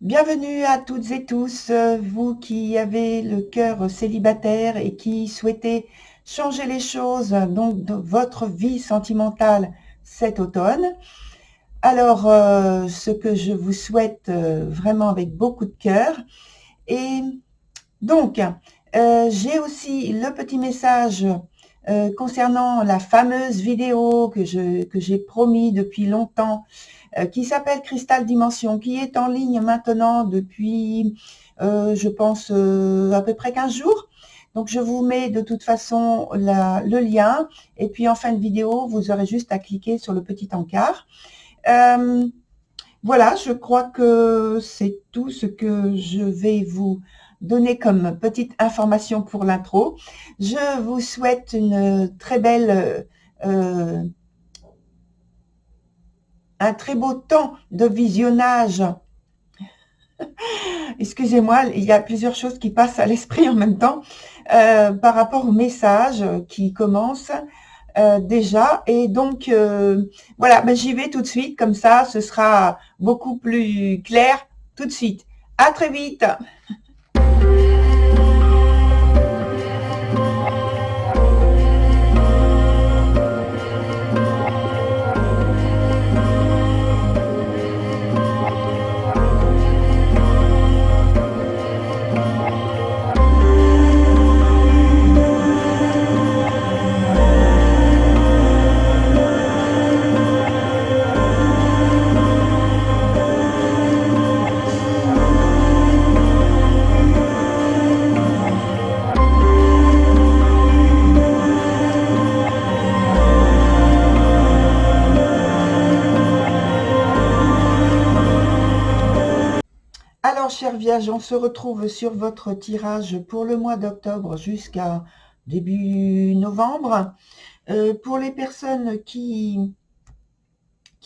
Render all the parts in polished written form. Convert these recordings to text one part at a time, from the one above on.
Bienvenue à toutes et tous, vous qui avez le cœur célibataire et qui souhaitez changer les choses donc de votre vie sentimentale cet automne. Alors, ce que je vous souhaite vraiment avec beaucoup de cœur. Et donc, j'ai aussi le petit message concernant la fameuse vidéo que j'ai promis depuis longtemps, qui s'appelle Cristal Dimension, qui est en ligne maintenant depuis, je pense, à peu près 15 jours. Donc, je vous mets de toute façon le lien. Et puis, en fin de vidéo, vous aurez juste à cliquer sur le petit encart. Voilà, je crois que c'est tout ce que je vais vous donner comme petite information pour l'intro. Je vous souhaite une très belle, un très beau temps de visionnage. Excusez-moi, il y a plusieurs choses qui passent à l'esprit en même temps par rapport au message qui commence déjà. Et donc, voilà, ben, j'y vais tout de suite, comme ça, ce sera beaucoup plus clair tout de suite. À très vite. Alors, chers Vierges, on se retrouve sur votre tirage pour le mois d'octobre jusqu'à début novembre. Pour les personnes qui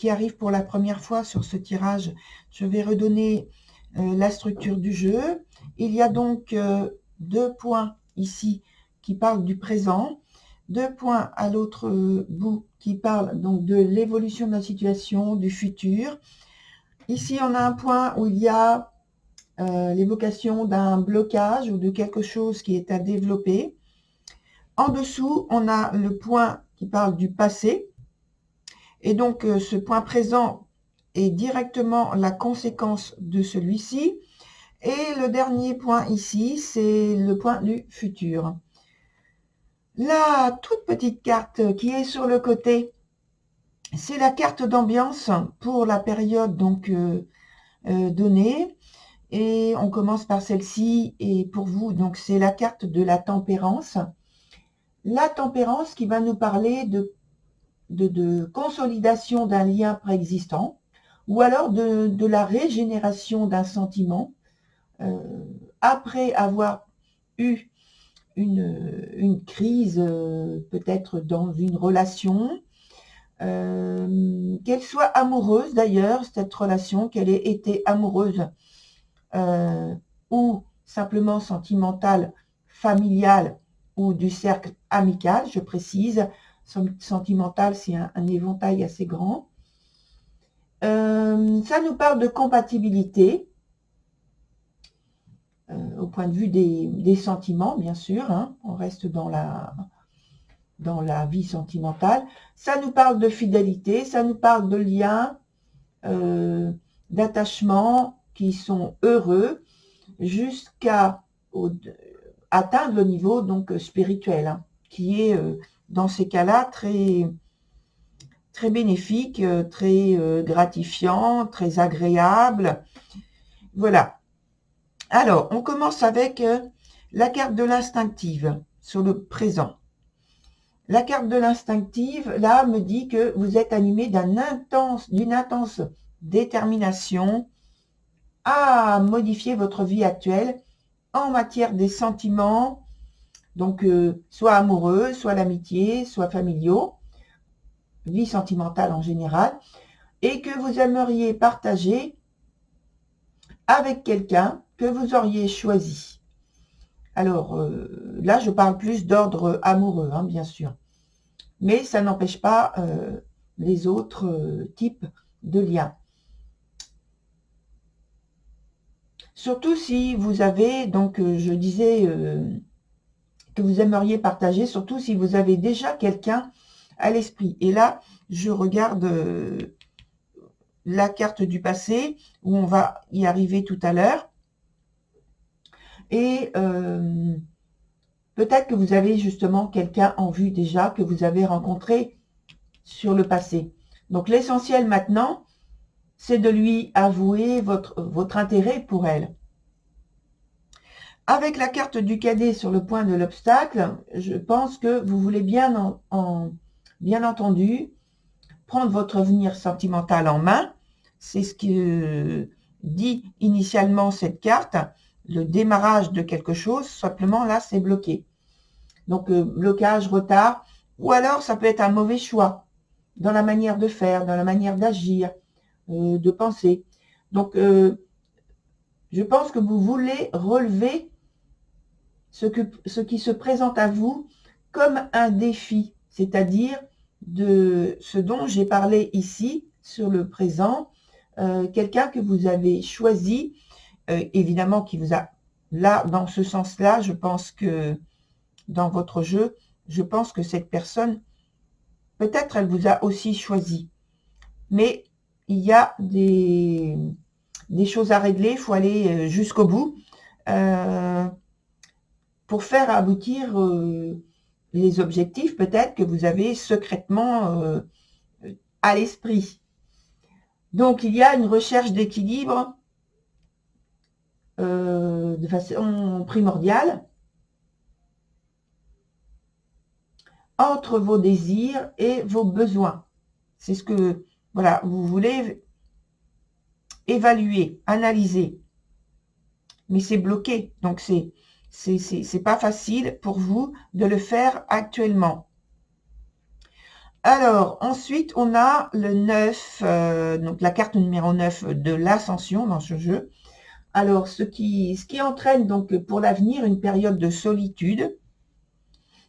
arrivent pour la première fois sur ce tirage, je vais redonner la structure du jeu. Il y a donc 2 points ici qui parlent du présent, 2 points à l'autre bout qui parlent donc de l'évolution de la situation, du futur. Ici, on a un point où il y a l'évocation d'un blocage ou de quelque chose qui est à développer. En dessous, on a le point qui parle du passé. Et donc, ce point présent est directement la conséquence de celui-ci. Et le dernier point ici, c'est le point du futur. La toute petite carte qui est sur le côté, c'est la carte d'ambiance pour la période donc donnée. Et on commence par celle-ci, et pour vous, donc c'est la carte de la tempérance. La tempérance qui va nous parler de consolidation d'un lien préexistant, ou alors de la régénération d'un sentiment, après avoir eu une crise, peut-être dans une relation, qu'elle soit amoureuse d'ailleurs, cette relation, qu'elle ait été amoureuse ou simplement sentimentale, familiale ou du cercle amical, je précise. Sentimental, c'est un éventail assez grand. Ça nous parle de compatibilité, au point de vue des sentiments, bien sûr, hein, on reste dans la vie sentimentale. Ça nous parle de fidélité, ça nous parle de liens, d'attachements qui sont heureux, jusqu'à atteindre le niveau donc spirituel, hein, qui est dans ces cas-là très, très bénéfique, très gratifiant, très agréable. Voilà. Alors, on commence avec la carte de l'instinctive sur le présent. La carte de l'instinctive, là, me dit que vous êtes animé d'une intense détermination à modifier votre vie actuelle en matière des sentiments, donc soit amoureux, soit l'amitié, soit familiaux, vie sentimentale en général, et que vous aimeriez partager avec quelqu'un que vous auriez choisi. Alors là, je parle plus d'ordre amoureux, hein, bien sûr. Mais ça n'empêche pas les autres types de liens. Surtout si vous avez, donc je disais que vous aimeriez partager, surtout si vous avez déjà quelqu'un à l'esprit. Et là, je regarde la carte du passé, où on va y arriver tout à l'heure. Et peut-être que vous avez justement quelqu'un en vue déjà, que vous avez rencontré sur le passé. Donc l'essentiel maintenant, c'est de lui avouer votre intérêt pour elle. Avec la carte du cadet sur le point de l'obstacle, je pense que vous voulez bien entendu prendre votre avenir sentimental en main. C'est ce que dit initialement cette carte, le démarrage de quelque chose. Simplement là, c'est bloqué. Donc blocage, retard, ou alors ça peut être un mauvais choix dans la manière de faire, dans la manière d'agir, de penser. Donc je pense que vous voulez relever ce qui se présente à vous comme un défi, c'est-à-dire de ce dont j'ai parlé ici sur le présent, quelqu'un que vous avez choisi, évidemment qui vous a, là, dans ce sens-là, je pense que dans votre jeu, je pense que cette personne, peut-être elle vous a aussi choisi, mais il y a des choses à régler, il faut aller jusqu'au bout. Pour faire aboutir les objectifs peut-être que vous avez secrètement à l'esprit. Donc, il y a une recherche d'équilibre de façon primordiale entre vos désirs et vos besoins. C'est ce que, voilà, vous voulez évaluer, analyser. Mais c'est bloqué, donc c'est pas facile pour vous de le faire actuellement. Alors, ensuite, on a le 9, donc la carte numéro 9 de l'ascension dans ce jeu. Alors, ce qui entraîne donc pour l'avenir une période de solitude,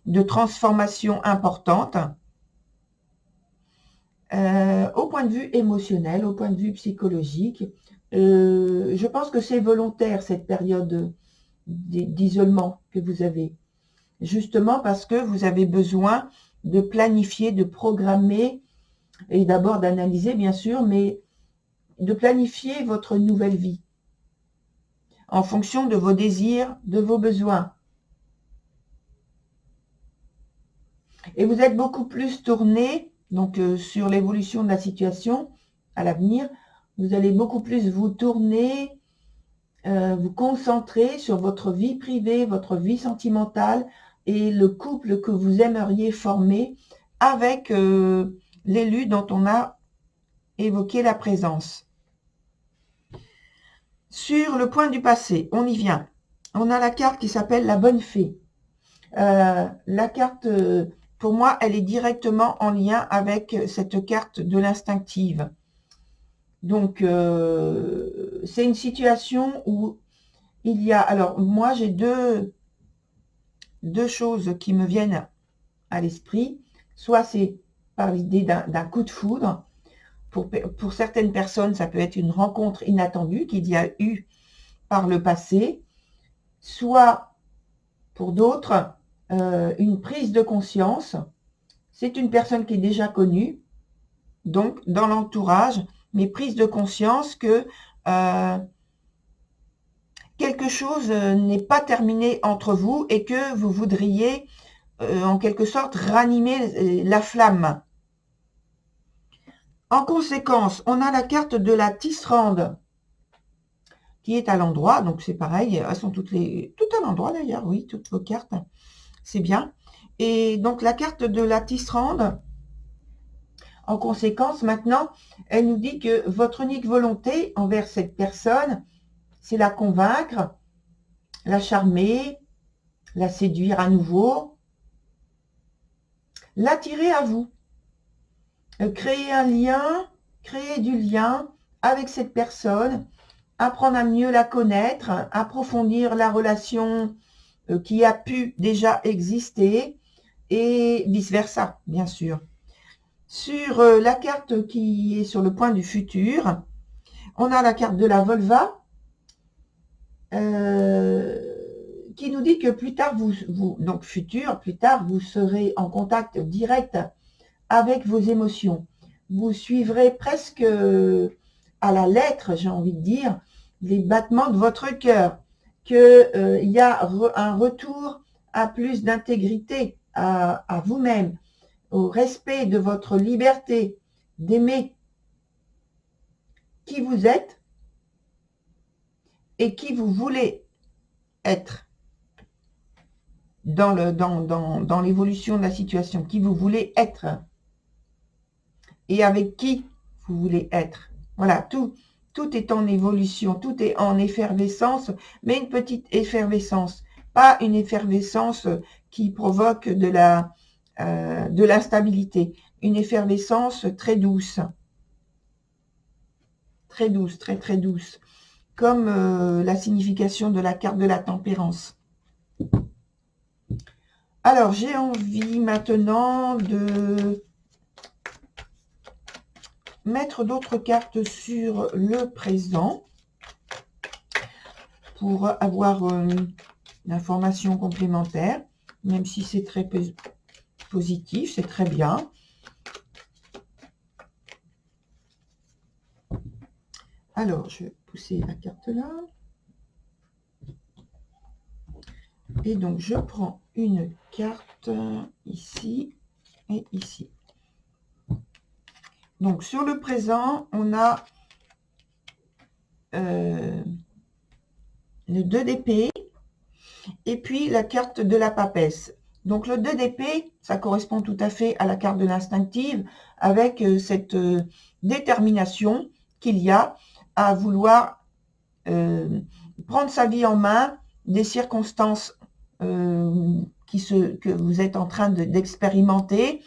de transformation importante, au point de vue émotionnel, au point de vue psychologique. Je pense que c'est volontaire, cette période d'isolement que vous avez. Justement parce que vous avez besoin de planifier, de programmer, et d'abord d'analyser, bien sûr, mais de planifier votre nouvelle vie en fonction de vos désirs, de vos besoins. Et vous êtes beaucoup plus tourné donc, sur l'évolution de la situation à l'avenir. Vous allez beaucoup plus vous tourner, vous concentrer sur votre vie privée, votre vie sentimentale et le couple que vous aimeriez former avec l'élu dont on a évoqué la présence. Sur le point du passé, on y vient. On a la carte qui s'appelle la bonne fée. La carte, pour moi, elle est directement en lien avec cette carte de l'instinctive. Donc, c'est une situation où il y a... Alors, moi, j'ai deux choses qui me viennent à l'esprit. Soit c'est par l'idée d'un coup de foudre. Pour certaines personnes, ça peut être une rencontre inattendue qu'il y a eu par le passé. Soit, pour d'autres, une prise de conscience. C'est une personne qui est déjà connue, donc dans l'entourage, mais prise de conscience que quelque chose n'est pas terminé entre vous et que vous voudriez en quelque sorte ranimer la flamme. En conséquence, on a la carte de la tisserande qui est à l'endroit, donc c'est pareil, elles sont toutes à l'endroit d'ailleurs, oui, toutes vos cartes, c'est bien. Et donc la carte de la tisserande, en conséquence, maintenant, elle nous dit que votre unique volonté envers cette personne, c'est la convaincre, la charmer, la séduire à nouveau, l'attirer à vous, créer un lien, créer du lien avec cette personne, apprendre à mieux la connaître, approfondir la relation qui a pu déjà exister et vice-versa, bien sûr. Sur la carte qui est sur le point du futur, on a la carte de la Volva qui nous dit que plus tard, donc futur, plus tard, vous serez en contact direct avec vos émotions. Vous suivrez presque à la lettre, j'ai envie de dire, les battements de votre cœur, qu'il y a un retour à plus d'intégrité à vous-même, au respect de votre liberté d'aimer qui vous êtes et qui vous voulez être dans l'évolution de la situation, qui vous voulez être et avec qui vous voulez être. Voilà, tout est en évolution, tout est en effervescence, mais une petite effervescence, pas une effervescence qui provoque de l'instabilité, une effervescence très douce, très douce, très très douce, comme la signification de la carte de la tempérance. Alors, j'ai envie maintenant de mettre d'autres cartes sur le présent pour avoir l'information complémentaire, même si c'est très positif, c'est très bien. Alors, je vais pousser la carte là. Et donc, je prends une carte ici et ici. Donc, sur le présent, on a le 2 d'épée et puis la carte de la papesse. Donc, le 2 d'épée, ça correspond tout à fait à la carte de l'instinctive avec cette détermination qu'il y a à vouloir prendre sa vie en main des circonstances que vous êtes en train d'expérimenter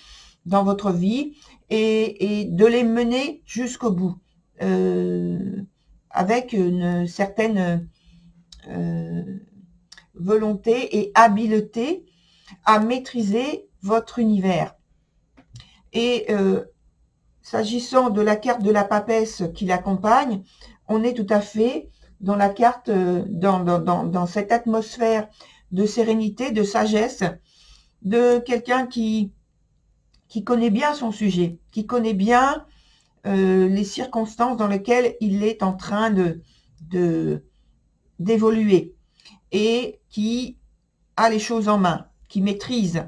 dans votre vie et de les mener jusqu'au bout avec une certaine volonté et habileté à maîtriser votre univers. Et s'agissant de la carte de la papesse qui l'accompagne, on est tout à fait dans la carte, dans cette atmosphère de sérénité, de sagesse, de quelqu'un qui connaît bien son sujet, qui connaît bien les circonstances dans lesquelles il est en train d'évoluer et qui a les choses en main, qui maîtrise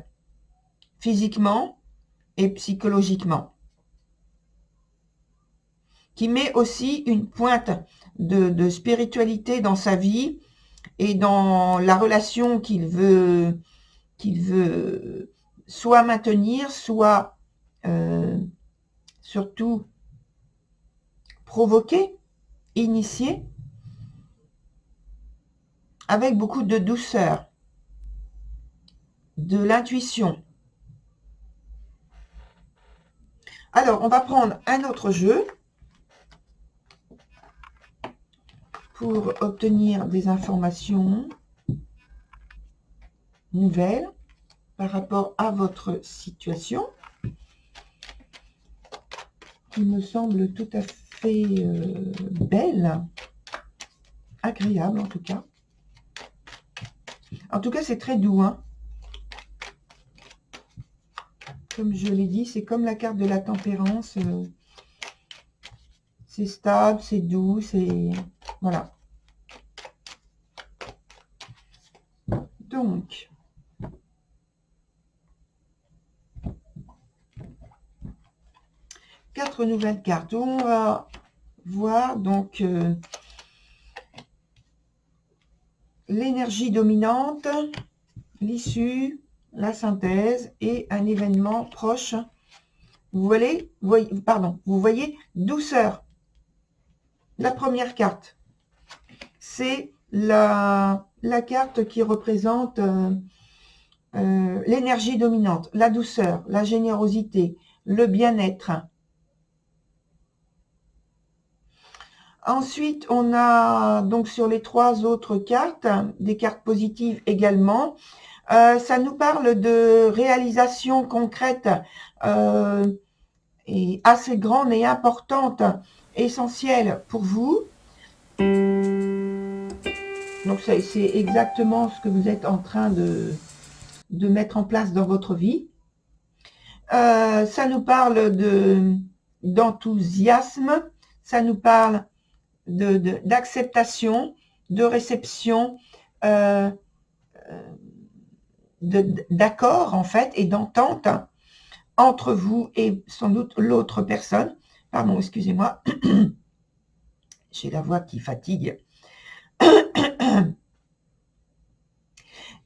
physiquement et psychologiquement, qui met aussi une pointe de spiritualité dans sa vie et dans la relation qu'il veut soit maintenir, soit surtout provoquer, initier, avec beaucoup de douceur, de l'intuition. Alors, on va prendre un autre jeu pour obtenir des informations nouvelles par rapport à votre situation, qui me semble tout à fait belle, agréable en tout cas. En tout cas, c'est très doux, hein. Comme je l'ai dit, c'est comme la carte de la tempérance. C'est stable, c'est doux, c'est... Voilà. Donc, quatre nouvelles cartes. On va voir donc l'énergie dominante, l'issue, la synthèse et un événement proche. Vous voyez, vous voyez douceur. La première carte, c'est la carte qui représente l'énergie dominante, la douceur, la générosité, le bien-être. Ensuite, on a donc sur les trois autres cartes, des cartes positives également. Ça nous parle de réalisation concrète et assez grande et importante, essentielle pour vous. Donc, c'est exactement ce que vous êtes en train de mettre en place dans votre vie. Ça nous parle d'enthousiasme, ça nous parle d'acceptation, de réception, d'accord en fait, et d'entente entre vous et sans doute l'autre personne. Pardon, excusez-moi, j'ai la voix qui fatigue.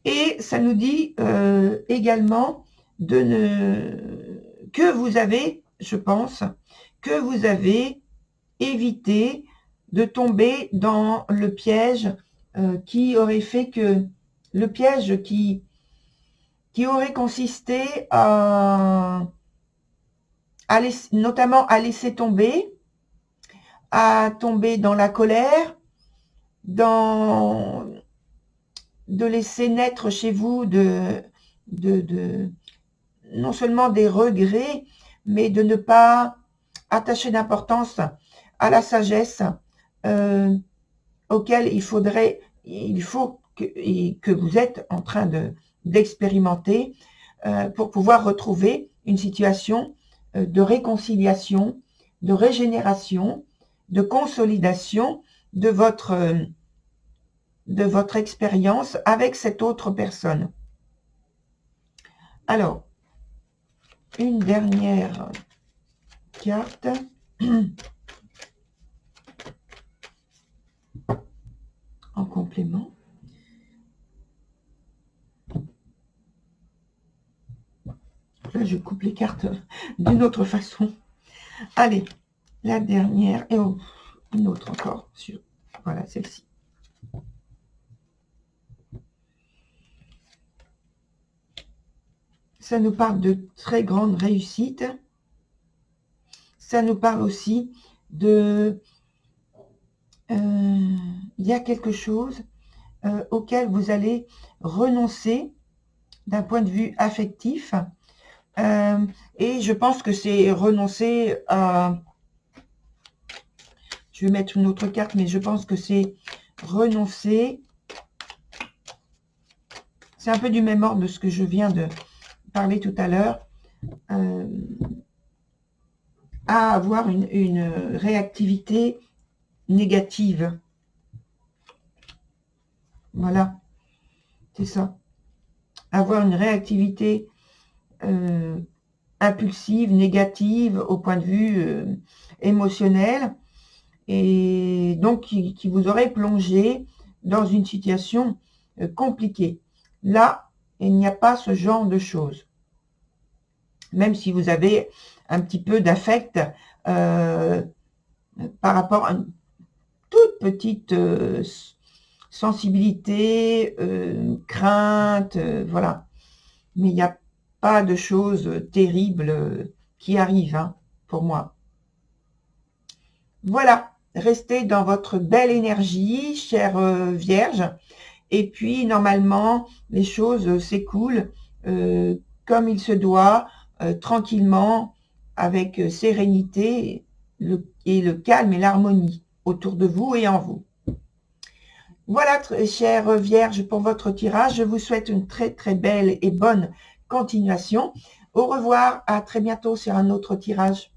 Et ça nous dit également que vous avez, je pense, que vous avez évité de tomber dans le piège qui aurait fait que, le piège qui aurait consisté notamment à laisser tomber, à tomber dans la colère, de laisser naître chez vous non seulement des regrets, mais de ne pas attacher d'importance à la sagesse auquel il faut que vous êtes en train d'expérimenter pour pouvoir retrouver une situation de réconciliation, de régénération, de consolidation de votre expérience avec cette autre personne. Alors, une dernière carte. En complément. Là, je coupe les cartes d'une autre façon. Allez, la dernière, et une autre encore. Voilà, celle-ci. Ça nous parle de très grande réussite. Ça nous parle aussi de... il y a quelque chose auquel vous allez renoncer d'un point de vue affectif. Et je pense que c'est renoncer à... Je vais mettre une autre carte, mais je pense que c'est renoncer. C'est un peu du même ordre de ce que je viens de parler tout à l'heure. À avoir une réactivité négative. Voilà, c'est ça. Avoir une réactivité impulsive, négative au point de vue émotionnel, et donc qui vous aurait plongé dans une situation compliquée. Là, il n'y a pas ce genre de choses. Même si vous avez un petit peu d'affect par rapport à une toute petite sensibilité, crainte, voilà. Mais il n'y a pas de choses terribles qui arrivent, hein, pour moi. Voilà, restez dans votre belle énergie, chère Vierge. Et puis, normalement, les choses s'écoulent comme il se doit, tranquillement, avec sérénité et le calme et l'harmonie autour de vous et en vous. Voilà, chère Vierge, pour votre tirage. Je vous souhaite une très très belle et bonne continuation. Au revoir, à très bientôt sur un autre tirage.